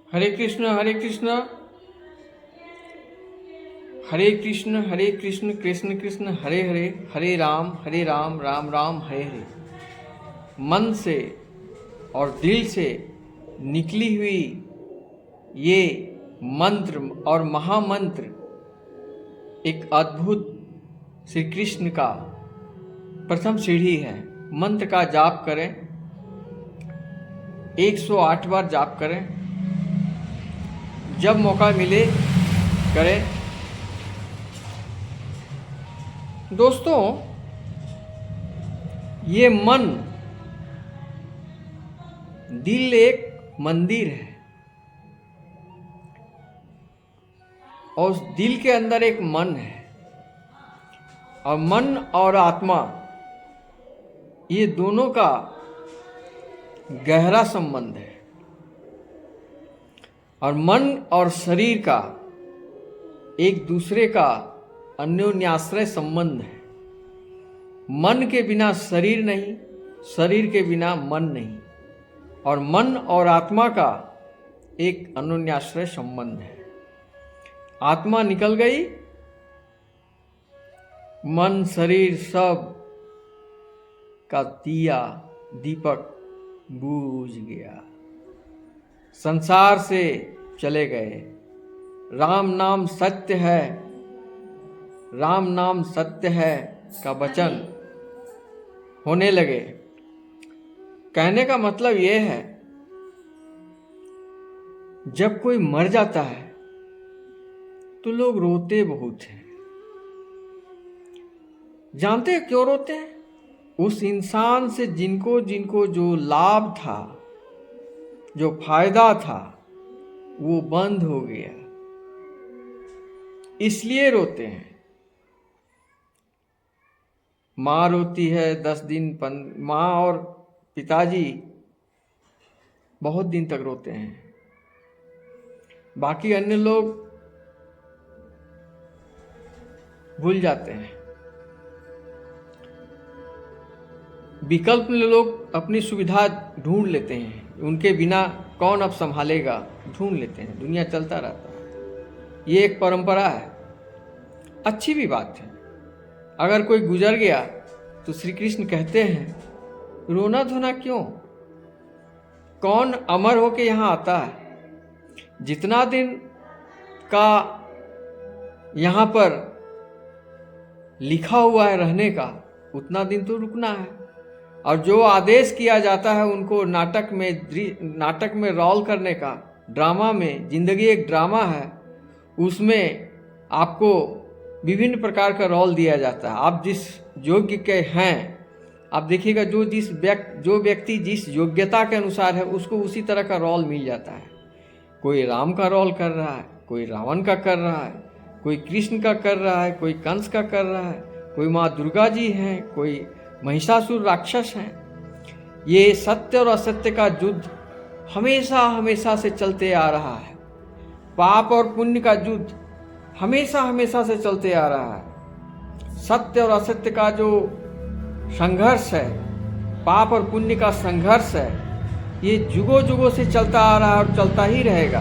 हरे कृष्ण हरे कृष्ण हरे कृष्ण हरे कृष्ण कृष्ण कृष्ण हरे हरे, हरे राम राम राम हरे हरे। मन से और दिल से निकली हुई ये मंत्र और महामंत्र एक अद्भुत श्री कृष्ण का प्रथम सीढ़ी है। मंत्र का जाप करें, 108 बार जाप करें, जब मौका मिले करें। दोस्तों, ये मन, दिल एक मंदिर है और उस दिल के अंदर एक मन है, और मन और आत्मा ये दोनों का गहरा संबंध है, और मन और शरीर का एक दूसरे का अन्योन्याश्रय संबंध है। मन के बिना शरीर नहीं, शरीर के बिना मन नहीं, और मन और आत्मा का एक अन्योन्याश्रय संबंध है। आत्मा निकल गई, मन शरीर सब का दिया दीपक बूझ गया, संसार से चले गए। राम नाम सत्य है, राम नाम सत्य है का वचन होने लगे। कहने का मतलब यह है, जब कोई मर जाता है तो लोग रोते बहुत हैं। जानते हैं क्यों रोते हैं? उस इंसान से जिनको जिनको जो लाभ था, जो फायदा था, वो बंद हो गया, इसलिए रोते हैं। माँ रोती है 10 दिन, माँ और पिताजी बहुत दिन तक रोते हैं। बाकी अन्य लोग भूल जाते हैं। विकल्प में लोग अपनी सुविधा ढूंढ लेते हैं, उनके बिना कौन अब संभालेगा, ढूंढ लेते हैं। दुनिया चलता रहता है, ये एक परंपरा है। अच्छी भी बात है। अगर कोई गुजर गया तो श्री कृष्ण कहते हैं, रोना धोना क्यों? कौन अमर होके यहाँ आता है? जितना दिन का यहाँ पर लिखा हुआ है रहने का, उतना दिन तो रुकना है। और जो आदेश किया जाता है उनको नाटक में रोल करने का, ड्रामा में, जिंदगी एक ड्रामा है, उसमें आपको विभिन्न प्रकार का रोल दिया जाता है। आप जिस योग्य के हैं, आप देखिएगा जो व्यक्ति जिस योग्यता के अनुसार है, उसको उसी तरह का रोल मिल जाता है। कोई राम का रोल कर रहा है, कोई रावण का कर रहा है, कोई कृष्ण का कर रहा है, कोई कंस का कर रहा है, कोई माँ दुर्गा जी हैं, कोई महिषासुर राक्षस हैं। ये सत्य और असत्य का युद्ध हमेशा हमेशा से चलते आ रहा है। पाप और पुण्य का युद्ध हमेशा हमेशा से चलते आ रहा है। सत्य और असत्य का जो संघर्ष है, पाप और पुण्य का संघर्ष है, ये युगों युगों से चलता आ रहा है और चलता ही रहेगा।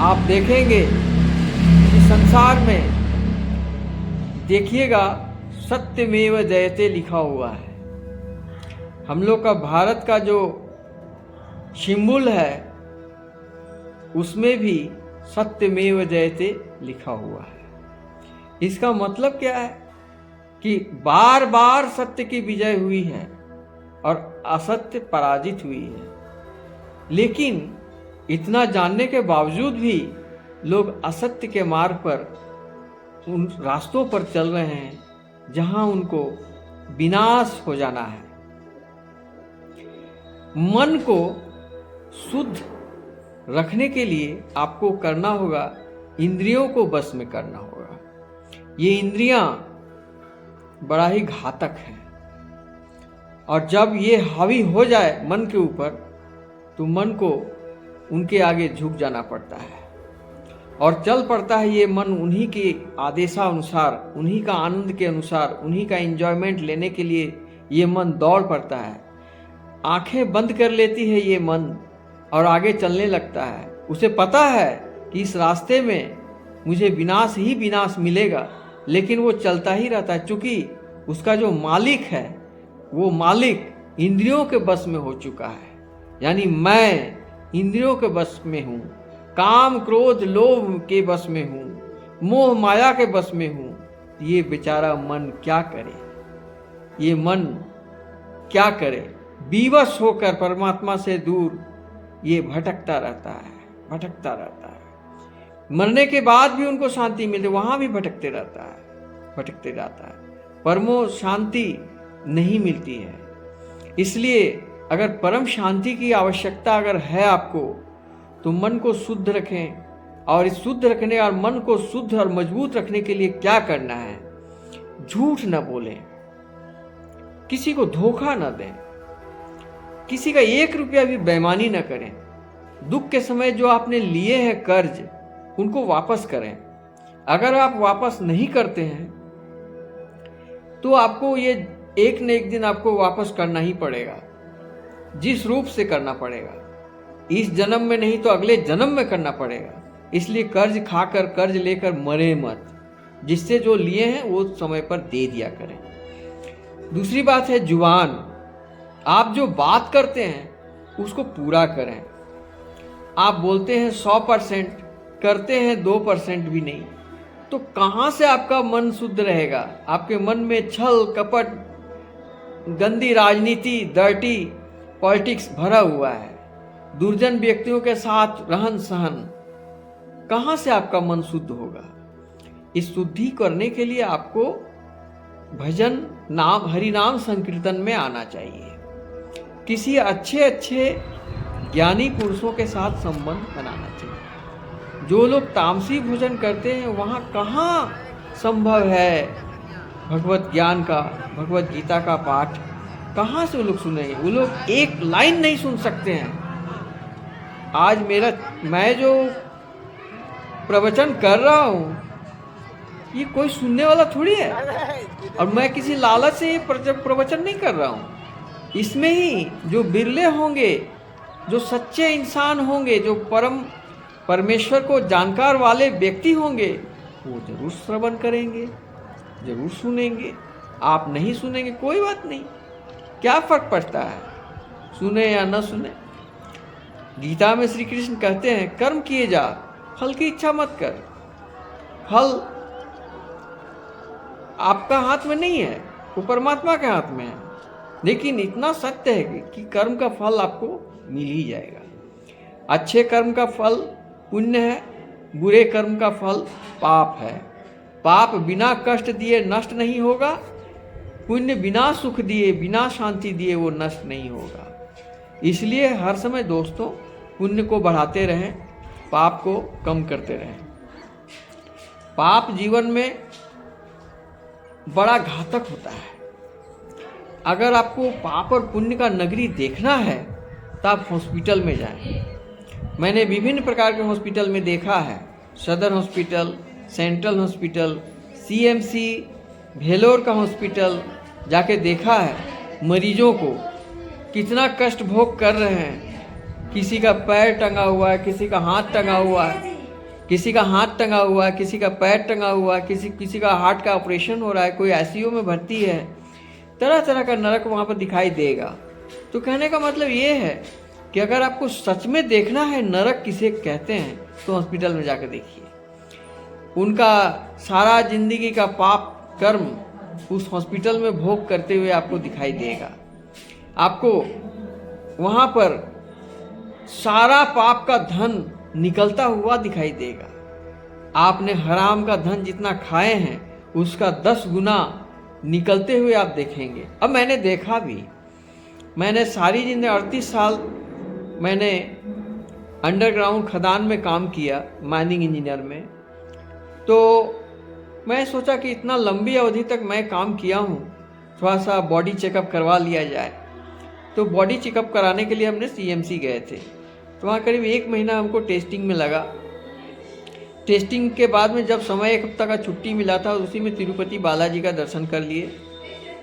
आप देखेंगे कि संसार में, देखिएगा, सत्यमेव जयते लिखा हुआ है। हम लोग का भारत का जो सिंबल है, उसमें भी सत्यमेव जयते लिखा हुआ है। इसका मतलब क्या है कि बार बार सत्य की विजय हुई है और असत्य पराजित हुई है। लेकिन इतना जानने के बावजूद भी लोग असत्य के मार्ग पर, उन रास्तों पर चल रहे हैं जहां उनको विनाश हो जाना है। मन को शुद्ध रखने के लिए आपको करना होगा, इंद्रियों को बस में करना होगा। ये इंद्रियां बड़ा ही घातक है, और जब ये हावी हो जाए मन के ऊपर, तो मन को उनके आगे झुक जाना पड़ता है और चल पड़ता है। ये मन उन्हीं के आदेशानुसार, उन्हीं का आनंद के अनुसार, उन्हीं का एंजॉयमेंट लेने के लिए ये मन दौड़ पड़ता है। आंखें बंद कर लेती है ये मन और आगे चलने लगता है। उसे पता है कि इस रास्ते में मुझे विनाश ही विनाश मिलेगा, लेकिन वो चलता ही रहता है, क्योंकि उसका जो मालिक है वो मालिक इंद्रियों के बस में हो चुका है। यानी मैं इंद्रियों के बस में हूँ, काम क्रोध लोभ के बस में हूँ, मोह माया के बस में हूँ। ये बेचारा मन क्या करे, ये मन क्या करे? विवश होकर परमात्मा से दूर ये भटकता रहता है, भटकता रहता है। मरने के बाद भी उनको शांति मिलती, वहां भी भटकते रहता है, भटकते रहता है। परमो शांति नहीं मिलती है। इसलिए अगर परम शांति की आवश्यकता अगर है आपको, तो मन को शुद्ध रखें। और इस शुद्ध रखने और मन को शुद्ध और मजबूत रखने के लिए क्या करना है? झूठ न बोलें, किसी को धोखा न दें, किसी का 1 रुपया भी बेईमानी न करें। दुख के समय जो आपने लिए हैं कर्ज, उनको वापस करें। अगर आप वापस नहीं करते हैं तो आपको ये एक न एक दिन आपको वापस करना ही पड़ेगा, जिस रूप से करना पड़ेगा। इस जन्म में नहीं तो अगले जन्म में करना पड़ेगा। इसलिए कर्ज खाकर कर्ज लेकर मरे मत, जिससे जो लिए हैं वो समय पर दे दिया करें। दूसरी बात है जुबान। आप जो बात करते हैं उसको पूरा करें। आप बोलते हैं 100%, करते हैं 2% भी नहीं, तो कहाँ से आपका मन शुद्ध रहेगा? आपके मन में छल कपट, गंदी राजनीति, डर्टी पॉलिटिक्स भरा हुआ है, दुर्जन व्यक्तियों के साथ रहन सहन। कहाँ से आपका मन शुद्ध होगा? इस शुद्धि करने के लिए आपको भजन नाम हरि नाम संकीर्तन में आना चाहिए। किसी अच्छे ज्ञानी पुरुषों के साथ संबंध बनाना चाहिए। जो लोग तामसी भोजन करते हैं वहाँ कहाँ संभव है भगवत ज्ञान का, भगवत गीता का पाठ? कहाँ से वो लोग सुनेंगे? वो लोग एक लाइन नहीं सुन सकते हैं। आज मैं जो प्रवचन कर रहा हूँ ये कोई सुनने वाला थोड़ी है, और मैं किसी लालच से ये प्रवचन नहीं कर रहा हूँ। इसमें ही जो बिरले होंगे, जो सच्चे इंसान होंगे, जो परमेश्वर को जानकार वाले व्यक्ति होंगे, वो जरूर श्रवण करेंगे, जरूर सुनेंगे। आप नहीं सुनेंगे कोई बात नहीं, क्या फर्क पड़ता है, सुने या न सुने। गीता में श्री कृष्ण कहते हैं कर्म किए जा, फल की इच्छा मत कर। फल आपका हाथ में नहीं है, वो परमात्मा के हाथ में है। लेकिन इतना सत्य है कि कर्म का फल आपको मिल ही जाएगा। अच्छे कर्म का फल पुण्य है, बुरे कर्म का फल पाप है। पाप बिना कष्ट दिए नष्ट नहीं होगा, पुण्य बिना सुख दिए, बिना शांति दिए वो नष्ट नहीं होगा। इसलिए हर समय दोस्तों पुण्य को बढ़ाते रहें, पाप को कम करते रहें। पाप जीवन में बड़ा घातक होता है। अगर आपको पाप और पुण्य का नगरी देखना है तो आप हॉस्पिटल में जाएं। मैंने विभिन्न प्रकार के हॉस्पिटल में देखा है, सदर hospital, central hospital, CMC, Vellore का हॉस्पिटल जाके देखा है मरीजों को कितना कष्ट भोग कर रहे हैं। किसी का पैर टंगा हुआ है, किसी का हाथ टंगा हुआ है, किसी का हाथ टंगा हुआ है, किसी का पैर टंगा हुआ है, किसी का हार्ट का ऑपरेशन हो रहा है, कोई आईसीयू में भर्ती है। तरह तरह का नरक वहाँ पर दिखाई देगा। तो कहने का मतलब ये है कि अगर आपको सच में देखना है नरक किसे कहते हैं तो हॉस्पिटल में जाकर देखिए। उनका सारा जिंदगी का पाप कर्म उस हॉस्पिटल में भोग करते हुए आपको दिखाई देगा। आपको वहाँ पर सारा पाप का धन निकलता हुआ दिखाई देगा। आपने हराम का धन जितना खाए हैं उसका 10 गुना निकलते हुए आप देखेंगे। अब मैंने देखा भी, मैंने सारी जिंदगी 38 साल मैंने अंडरग्राउंड खदान में काम किया, माइनिंग इंजीनियर में। तो मैं सोचा कि इतना लंबी अवधि तक मैं काम किया हूँ, थोड़ा सा बॉडी चेकअप करवा लिया जाए। तो बॉडी चेकअप कराने के लिए हमने सीएमसी गए थे। तो वहाँ करीब 1 महीना हमको टेस्टिंग में लगा। टेस्टिंग के बाद में जब समय 1 हफ्ता का छुट्टी मिला था, उसी में तिरुपति बालाजी का दर्शन कर लिए।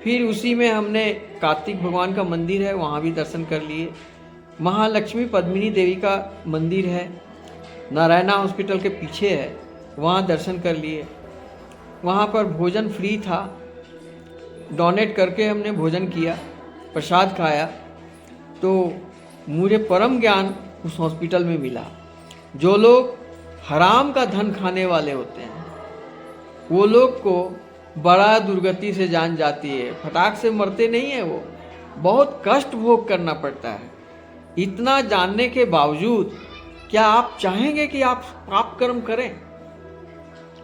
फिर उसी में हमने कार्तिक भगवान का मंदिर है, वहाँ भी दर्शन कर लिए। महालक्ष्मी पद्मिनी देवी का मंदिर है, नारायणा हॉस्पिटल के पीछे है, वहाँ दर्शन कर लिए। वहाँ पर भोजन फ्री था, डोनेट करके हमने भोजन किया, प्रसाद खाया, तो मुझे परम ज्ञान उस हॉस्पिटल में मिला। जो लोग हराम का धन खाने वाले होते हैं वो लोग को बड़ा दुर्गति से जान जाती है, फटाक से मरते नहीं है, वो बहुत कष्ट भोग करना पड़ता है। इतना जानने के बावजूद क्या आप चाहेंगे कि आप पाप कर्म करें?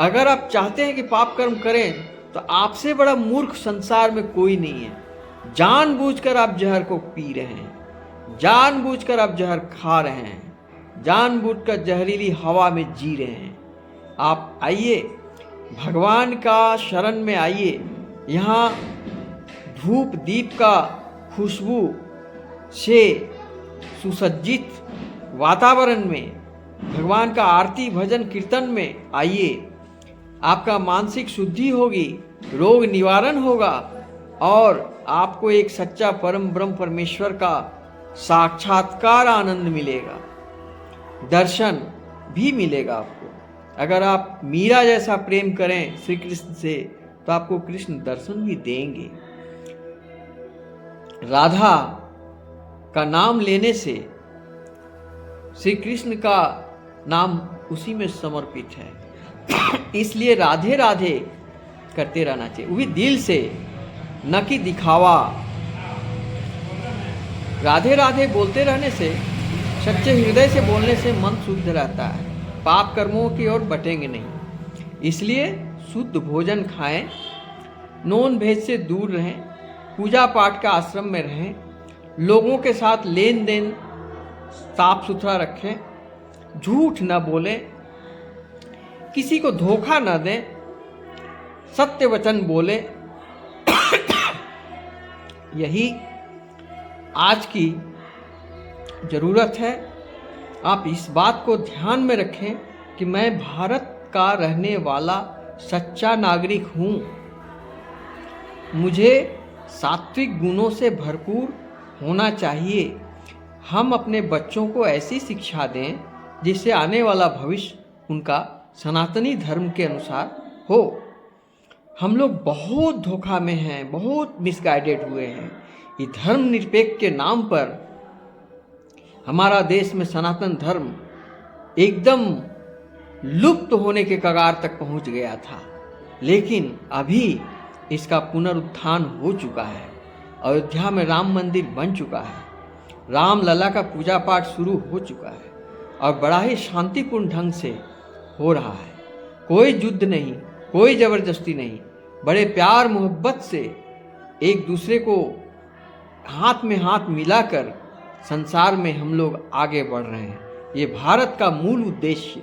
अगर आप चाहते हैं कि पाप कर्म करें तो आपसे बड़ा मूर्ख संसार में कोई नहीं है। जानबूझकर आप जहर को पी रहे हैं, जानबूझकर आप जहर खा रहे हैं, जानबूझकर जहरीली हवा में जी रहे हैं। आप आइए, भगवान का शरण में आइए। यहाँ धूप दीप का खुशबू से सुसज्जित वातावरण में भगवान का आरती भजन कीर्तन में आइए। आपका मानसिक शुद्धि होगी, रोग निवारण होगा और आपको एक सच्चा परम ब्रह्म परमेश्वर का साक्षात्कार आनंद मिलेगा, दर्शन भी मिलेगा आपको। अगर आप मीरा जैसा प्रेम करें श्री कृष्ण से तो आपको कृष्ण दर्शन भी देंगे। राधा का नाम लेने से श्री कृष्ण का नाम उसी में समर्पित है, इसलिए राधे राधे करते रहना चाहिए, वो भी दिल से, न कि दिखावा। राधे राधे बोलते रहने से, सच्चे हृदय से बोलने से मन शुद्ध रहता है, पाप कर्मों की ओर बटेंगे नहीं। इसलिए शुद्ध भोजन खाएं, नॉन वेज से दूर रहें, पूजा पाठ का आश्रम में रहें, लोगों के साथ लेन देन साफ सुथरा रखें, झूठ न बोलें, किसी को धोखा न दें, सत्य वचन बोलें। यही आज की ज़रूरत है। आप इस बात को ध्यान में रखें कि मैं भारत का रहने वाला सच्चा नागरिक हूँ। मुझे सात्विक गुणों से भरपूर होना चाहिए। हम अपने बच्चों को ऐसी शिक्षा दें जिससे आने वाला भविष्य उनका सनातनी धर्म के अनुसार हो। हम लोग बहुत धोखा में हैं, बहुत मिसगाइडेड हुए हैं। ये धर्म निरपेक्ष के नाम पर हमारा देश में सनातन धर्म एकदम लुप्त होने के कगार तक पहुंच गया था, लेकिन अभी इसका पुनरुत्थान हो चुका है। अयोध्या में राम मंदिर बन चुका है, राम लला का पूजा पाठ शुरू हो चुका है और बड़ा ही शांतिपूर्ण ढंग से हो रहा है। कोई युद्ध नहीं, कोई ज़बरदस्ती नहीं, बड़े प्यार मोहब्बत से एक दूसरे को हाथ में हाथ मिलाकर संसार में हम लोग आगे बढ़ रहे हैं। ये भारत का मूल उद्देश्य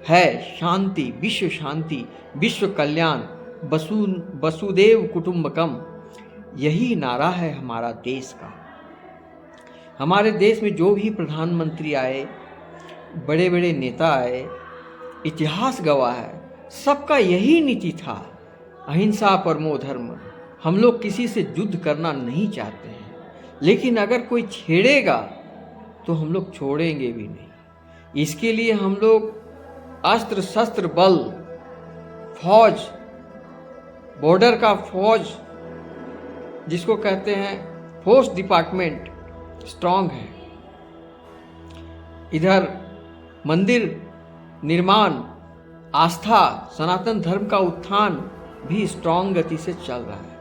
है, शांति, विश्व कल्याण, वसुदेव कुटुंबकम। यही नारा है हमारा देश का। हमारे देश में जो भी प्रधानमंत्री आए, बड़े बड़े नेता आए, इतिहास गवाह है, सबका यही नीति था, अहिंसा परमो धर्म। हम लोग किसी से युद्ध करना नहीं चाहते हैं, लेकिन अगर कोई छेड़ेगा तो हम लोग छोड़ेंगे भी नहीं। इसके लिए हम लोग अस्त्र शस्त्र बल, फौज, बॉर्डर का फौज जिसको कहते हैं फोर्स डिपार्टमेंट स्ट्रांग है। इधर मंदिर निर्माण, आस्था, सनातन धर्म का उत्थान भी स्ट्रांग गति से चल रहा है।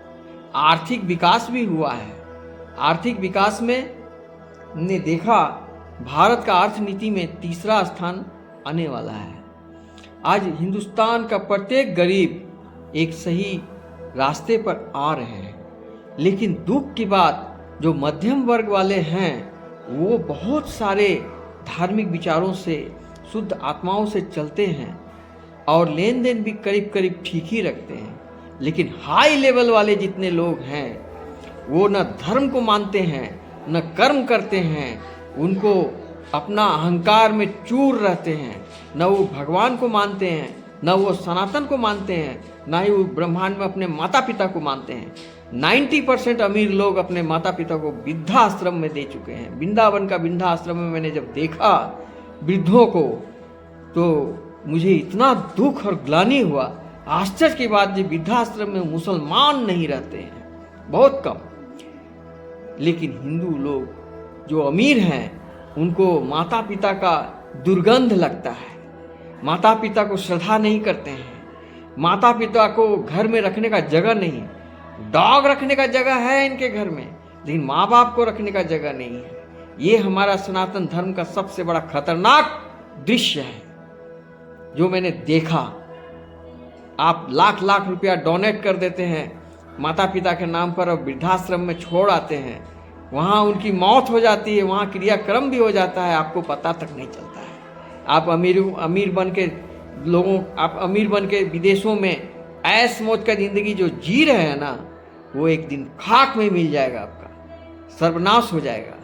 आर्थिक विकास भी हुआ है। आर्थिक विकास में ने देखा भारत का अर्थनीति में तीसरा स्थान आने वाला है। आज हिंदुस्तान का प्रत्येक गरीब एक सही रास्ते पर आ रहे हैं, लेकिन दुख की बात जो मध्यम वर्ग वाले हैं वो बहुत सारे धार्मिक विचारों से, शुद्ध आत्माओं से चलते हैं और लेन देन भी करीब करीब ठीक ही रखते हैं, लेकिन हाई लेवल वाले जितने लोग हैं वो न धर्म को मानते हैं, न कर्म करते हैं, उनको अपना अहंकार में चूर रहते हैं, न वो भगवान को मानते हैं, न वो सनातन को मानते हैं, न ही वो ब्रह्मांड में अपने माता पिता को मानते हैं। 90% अमीर लोग अपने माता पिता को वृद्धाश्रम में दे चुके हैं। वृंदावन का वृद्धाश्रम में मैंने जब देखा वृद्धों को, तो मुझे इतना दुख और ग्लानि हुआ। आश्चर्य की बात, ये वृद्धाश्रम में मुसलमान नहीं रहते हैं, बहुत कम। लेकिन हिंदू लोग जो अमीर हैं उनको माता पिता का दुर्गंध लगता है, माता पिता को श्रद्धा नहीं करते हैं, माता पिता को घर में रखने का जगह नहीं। डॉग रखने का जगह है इनके घर में, लेकिन माँ बाप को रखने का जगह नहीं है। ये हमारा सनातन धर्म का सबसे बड़ा खतरनाक दृश्य है जो मैंने देखा। आप लाख लाख रुपया डोनेट कर देते हैं माता पिता के नाम पर और वृद्धाश्रम में छोड़ आते हैं, वहाँ उनकी मौत हो जाती है, वहाँ क्रियाक्रम भी हो जाता है, आपको पता तक नहीं चलता है। आप अमीर बन के विदेशों में ऐश मौज का जिंदगी जो जी रहे हैं ना, वो एक दिन खाक में मिल जाएगा, आपका सर्वनाश हो जाएगा।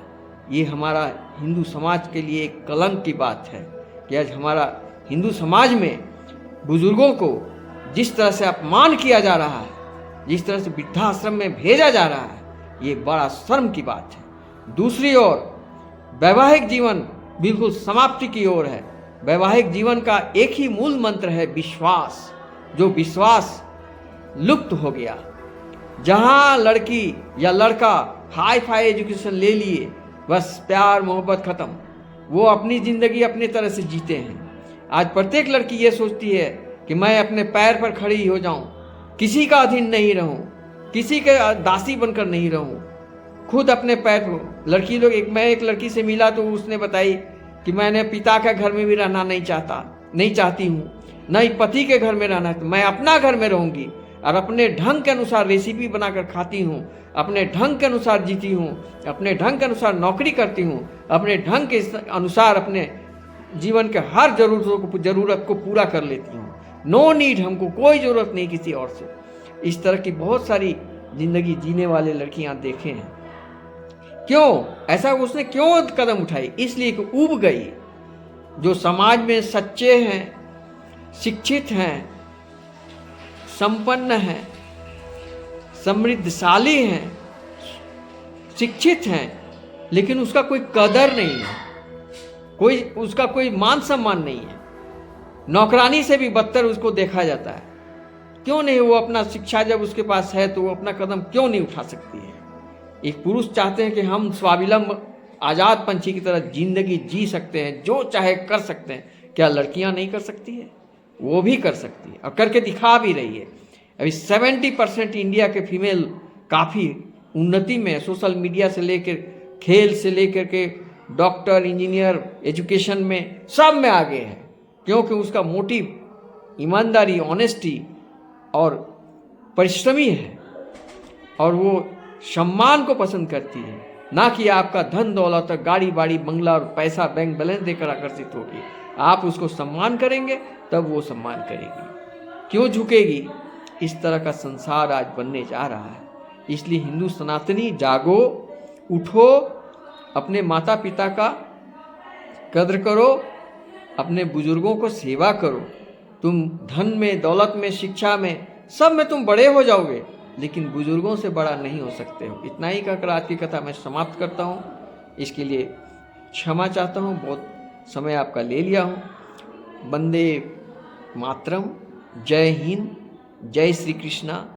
ये हमारा हिंदू समाज के लिए एक कलंक की बात है कि आज हमारा हिंदू समाज में बुजुर्गों को जिस तरह से अपमान किया जा रहा है, जिस तरह से वृद्धाश्रम में भेजा जा रहा है, ये बड़ा शर्म की बात है। दूसरी ओर वैवाहिक जीवन बिल्कुल समाप्ति की ओर है। वैवाहिक जीवन का एक ही मूल मंत्र है विश्वास, जो विश्वास लुप्त हो गया। जहां लड़की या लड़का हाई फाई एजुकेशन ले लिए, बस प्यार मोहब्बत खत्म, वो अपनी ज़िंदगी अपनी तरह से जीते हैं। आज प्रत्येक लड़की ये सोचती है कि मैं अपने पैर पर खड़ी हो जाऊं, किसी का अधीन नहीं रहूं, किसी के दासी बनकर नहीं रहूं, खुद अपने पैर पर। लड़की लोग मैं एक लड़की से मिला तो उसने बताई कि मैंने पिता के घर में भी रहना नहीं चाहती हूँ, न ही पति के घर में रहना, तो मैं अपना घर में रहूँगी और अपने ढंग के अनुसार रेसिपी बनाकर खाती हूँ, अपने ढंग के अनुसार जीती हूँ, अपने ढंग के अनुसार नौकरी करती हूँ, अपने ढंग के अनुसार अपने जीवन के हर ज़रूरत को पूरा कर लेती हूँ। नो नीड, हमको कोई ज़रूरत नहीं किसी और से। इस तरह की बहुत सारी ज़िंदगी जीने वाले लड़कियाँ देखे हैं। क्यों ऐसा उसने क्यों कदम उठाई? इसलिए कि ऊब गई। जो समाज में सच्चे हैं, शिक्षित हैं, संपन्न हैं, समृद्धशाली हैं, शिक्षित हैं, लेकिन उसका कोई कदर नहीं है, उसका कोई मान सम्मान नहीं है। नौकरानी से भी बदतर उसको देखा जाता है। क्यों नहीं? वो अपना शिक्षा जब उसके पास है तो वो अपना कदम क्यों नहीं उठा सकती है? एक पुरुष चाहते हैं कि हम स्वावलंब आज़ाद पंछी की तरह जिंदगी जी सकते हैं, जो चाहे कर सकते हैं। क्या लड़कियां नहीं कर सकती है? वो भी कर सकती है और करके दिखा भी रही है। अभी 70% इंडिया के फीमेल काफ़ी उन्नति में, सोशल मीडिया से लेकर खेल से लेकर के डॉक्टर, इंजीनियर, एजुकेशन में सब में आगे है। क्योंकि उसका मोटिव ईमानदारी, ऑनेस्टी और परिश्रमी है, और वो सम्मान को पसंद करती है, ना कि आपका धन दौलत, गाड़ी बाड़ी, बंगला और पैसा, बैंक बैलेंस देकर आकर्षित होगी। आप उसको सम्मान करेंगे तब वो सम्मान करेगी। क्यों झुकेगी? इस तरह का संसार आज बनने जा रहा है। इसलिए हिंदू सनातनी जागो, उठो, अपने माता पिता का कद्र करो, अपने बुजुर्गों को सेवा करो। तुम धन में, दौलत में, शिक्षा में, सब में तुम बड़े हो जाओगे, लेकिन बुजुर्गों से बड़ा नहीं हो सकते हो। इतना ही कहकर आज की कथा मैं समाप्त करता हूँ। इसके लिए क्षमा चाहता हूँ, बहुत समय आपका ले लिया हूँ। वंदे मातरम। जय हिंद, जय श्री कृष्णा।